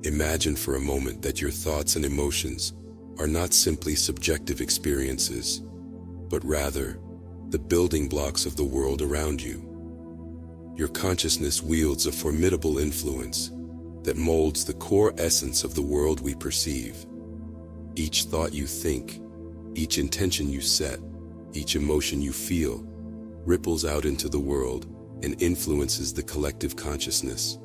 Imagine for a moment that your thoughts and emotions are not simply subjective experiences, but rather the building blocks of the world around you. Your consciousness wields a formidable influence that molds the core essence of the world we perceive. Each thought you think, each intention you set, each emotion you feel, ripples out into the world and influences the collective consciousness.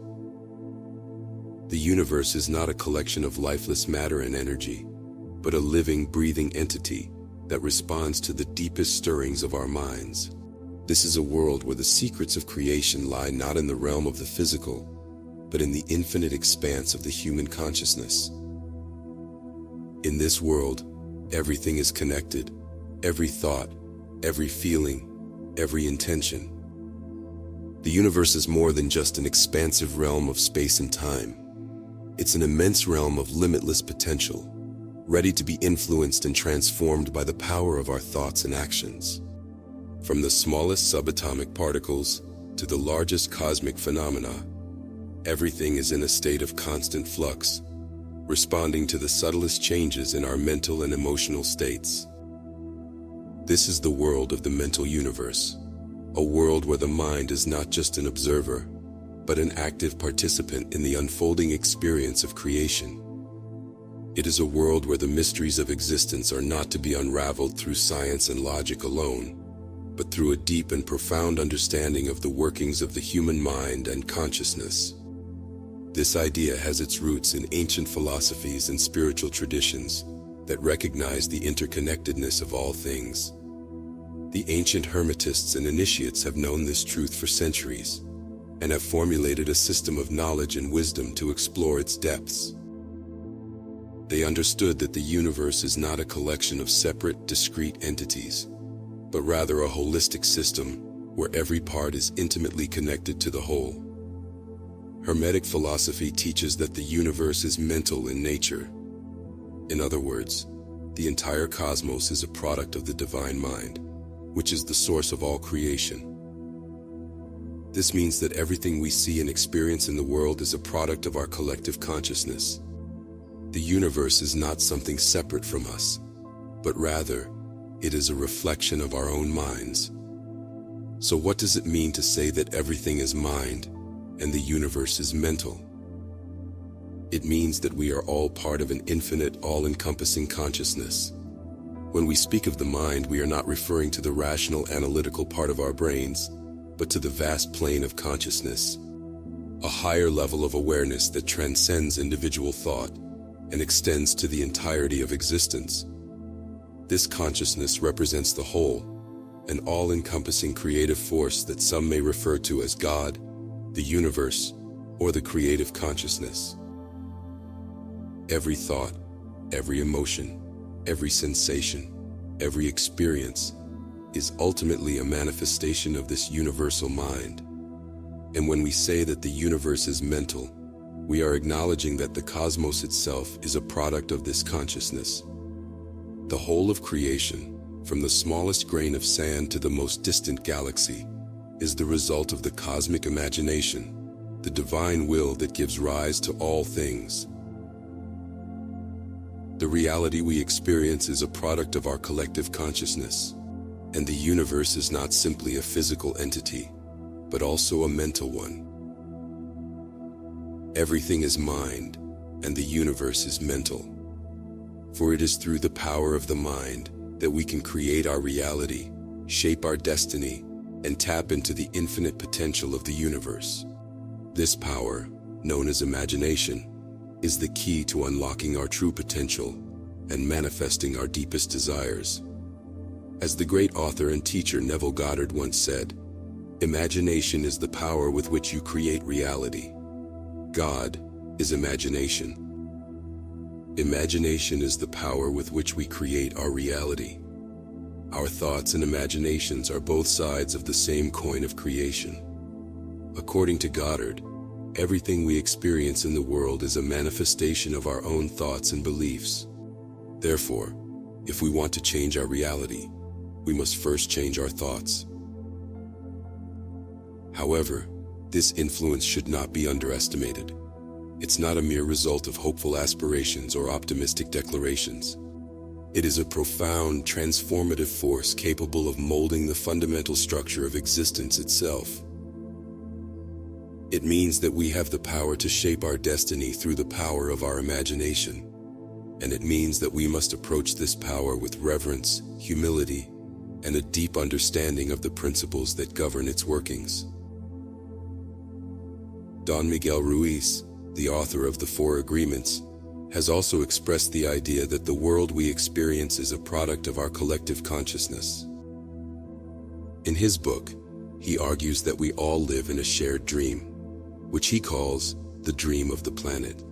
The universe is not a collection of lifeless matter and energy, but a living, breathing entity that responds to the deepest stirrings of our minds. This is a world where the secrets of creation lie not in the realm of the physical, but in the infinite expanse of the human consciousness. In this world, everything is connected, every thought, every feeling, every intention. The universe is more than just an expansive realm of space and time. It's an immense realm of limitless potential, ready to be influenced and transformed by the power of our thoughts and actions. From the smallest subatomic particles to the largest cosmic phenomena, everything is in a state of constant flux, responding to the subtlest changes in our mental and emotional states. This is the world of the mental universe, a world where the mind is not just an observer, but an active participant in the unfolding experience of creation. It is a world where the mysteries of existence are not to be unraveled through science and logic alone, but through a deep and profound understanding of the workings of the human mind and consciousness. This idea has its roots in ancient philosophies and spiritual traditions that recognize the interconnectedness of all things. The ancient Hermetists and initiates have known this truth for centuries and have formulated a system of knowledge and wisdom to explore its depths. They understood that the universe is not a collection of separate, discrete entities, but rather a holistic system where every part is intimately connected to the whole. Hermetic philosophy teaches that the universe is mental in nature. In other words, the entire cosmos is a product of the divine mind, which is the source of all creation. This means that everything we see and experience in the world is a product of our collective consciousness. The universe is not something separate from us, but rather, it is a reflection of our own minds. So what does it mean to say that everything is mind and the universe is mental? It means that we are all part of an infinite, all-encompassing consciousness. When we speak of the mind, we are not referring to the rational, analytical part of our brains, but to the vast plane of consciousness, a higher level of awareness that transcends individual thought and extends to the entirety of existence. This consciousness represents the whole, an all-encompassing creative force that some may refer to as God, the universe, or the creative consciousness. Every thought, every emotion, every sensation, every experience is ultimately a manifestation of this universal mind. And when we say that the universe is mental, we are acknowledging that the cosmos itself is a product of this consciousness. The whole of creation, from the smallest grain of sand to the most distant galaxy, is the result of the cosmic imagination, the divine will that gives rise to all things. The reality we experience is a product of our collective consciousness, and the universe is not simply a physical entity, but also a mental one. Everything is mind, and the universe is mental. For it is through the power of the mind that we can create our reality, shape our destiny, and tap into the infinite potential of the universe. This power, known as imagination, is the key to unlocking our true potential and manifesting our deepest desires. As the great author and teacher Neville Goddard once said, "Imagination is the power with which you create reality. God is imagination. Imagination is the power with which we create our reality." Our thoughts and imaginations are both sides of the same coin of creation. According to Goddard, everything we experience in the world is a manifestation of our own thoughts and beliefs. Therefore, if we want to change our reality, we must first change our thoughts. However, this influence should not be underestimated. It's not a mere result of hopeful aspirations or optimistic declarations. It is a profound, transformative force capable of molding the fundamental structure of existence itself. It means that we have the power to shape our destiny through the power of our imagination. And it means that we must approach this power with reverence, humility, and a deep understanding of the principles that govern its workings. Don Miguel Ruiz, the author of The Four Agreements, has also expressed the idea that the world we experience is a product of our collective consciousness. In his book, he argues that we all live in a shared dream, which he calls the dream of the planet.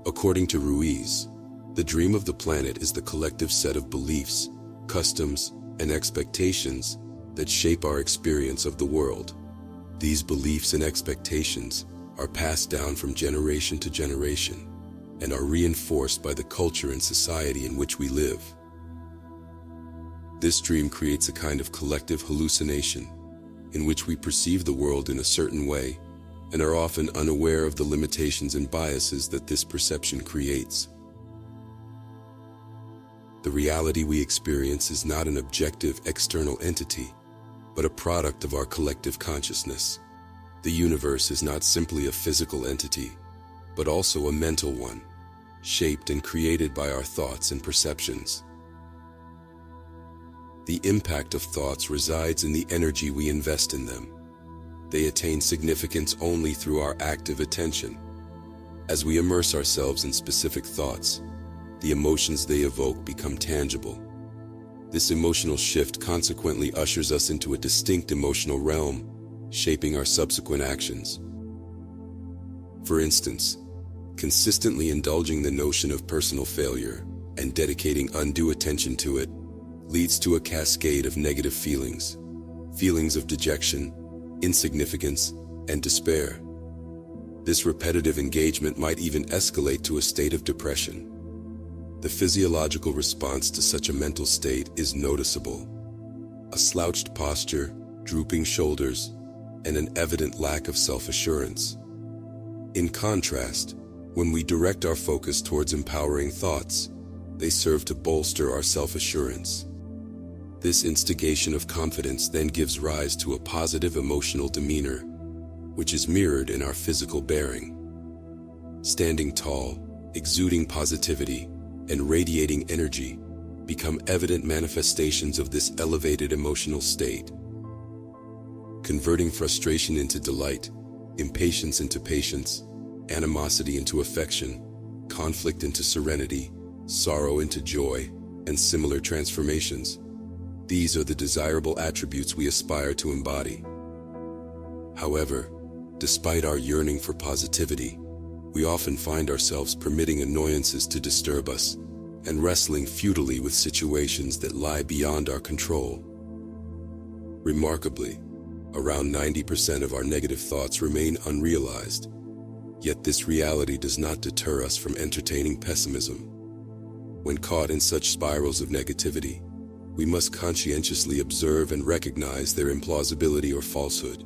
According to Ruiz, the dream of the planet is the collective set of beliefs, customs, and expectations that shape our experience of the world. These beliefs and expectations are passed down from generation to generation and are reinforced by the culture and society in which we live. This dream creates a kind of collective hallucination in which we perceive the world in a certain way and are often unaware of the limitations and biases that this perception creates. The reality we experience is not an objective external entity, but a product of our collective consciousness. The universe is not simply a physical entity, but also a mental one, shaped and created by our thoughts and perceptions. The impact of thoughts resides in the energy we invest in them. They attain significance only through our active attention. As we immerse ourselves in specific thoughts, the emotions they evoke become tangible. This emotional shift consequently ushers us into a distinct emotional realm, shaping our subsequent actions. For instance, consistently indulging the notion of personal failure and dedicating undue attention to it leads to a cascade of negative feelings of dejection, insignificance, and despair. This repetitive engagement might even escalate to a state of depression. The physiological response to such a mental state is noticeable. A slouched posture, drooping shoulders, and an evident lack of self-assurance. In contrast, when we direct our focus towards empowering thoughts, they serve to bolster our self-assurance. This instigation of confidence then gives rise to a positive emotional demeanor, which is mirrored in our physical bearing. Standing tall, exuding positivity, and radiating energy become evident manifestations of this elevated emotional state. Converting frustration into delight, impatience into patience, animosity into affection, conflict into serenity, sorrow into joy, and similar transformations. These are the desirable attributes we aspire to embody. However, despite our yearning for positivity, we often find ourselves permitting annoyances to disturb us and wrestling futilely with situations that lie beyond our control. Remarkably, around 90% of our negative thoughts remain unrealized, yet this reality does not deter us from entertaining pessimism. When caught in such spirals of negativity, we must conscientiously observe and recognize their implausibility or falsehood.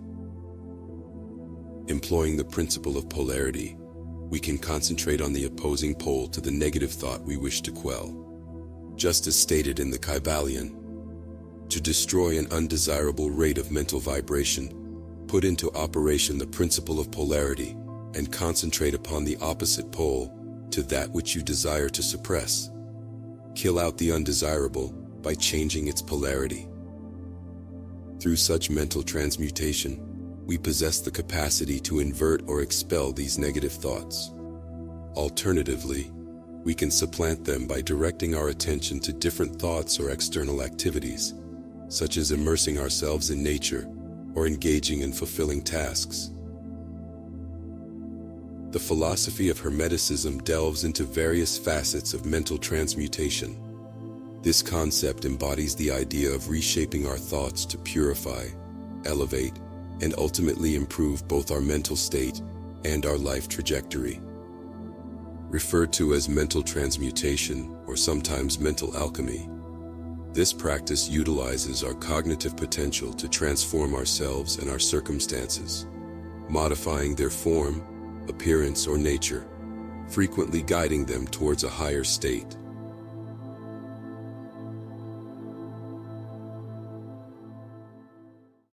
Employing the principle of polarity, we can concentrate on the opposing pole to the negative thought we wish to quell. Just as stated in the Kybalion, to destroy an undesirable rate of mental vibration, put into operation the principle of polarity and concentrate upon the opposite pole to that which you desire to suppress. Kill out the undesirable by changing its polarity. Through such mental transmutation, we possess the capacity to invert or expel these negative thoughts. Alternatively, we can supplant them by directing our attention to different thoughts or external activities, such as immersing ourselves in nature or engaging in fulfilling tasks. The philosophy of Hermeticism delves into various facets of mental transmutation. This concept embodies the idea of reshaping our thoughts to purify, elevate, and ultimately improve both our mental state and our life trajectory. Referred to as mental transmutation or sometimes mental alchemy, this practice utilizes our cognitive potential to transform ourselves and our circumstances, modifying their form appearance, or nature, frequently guiding them towards a higher state.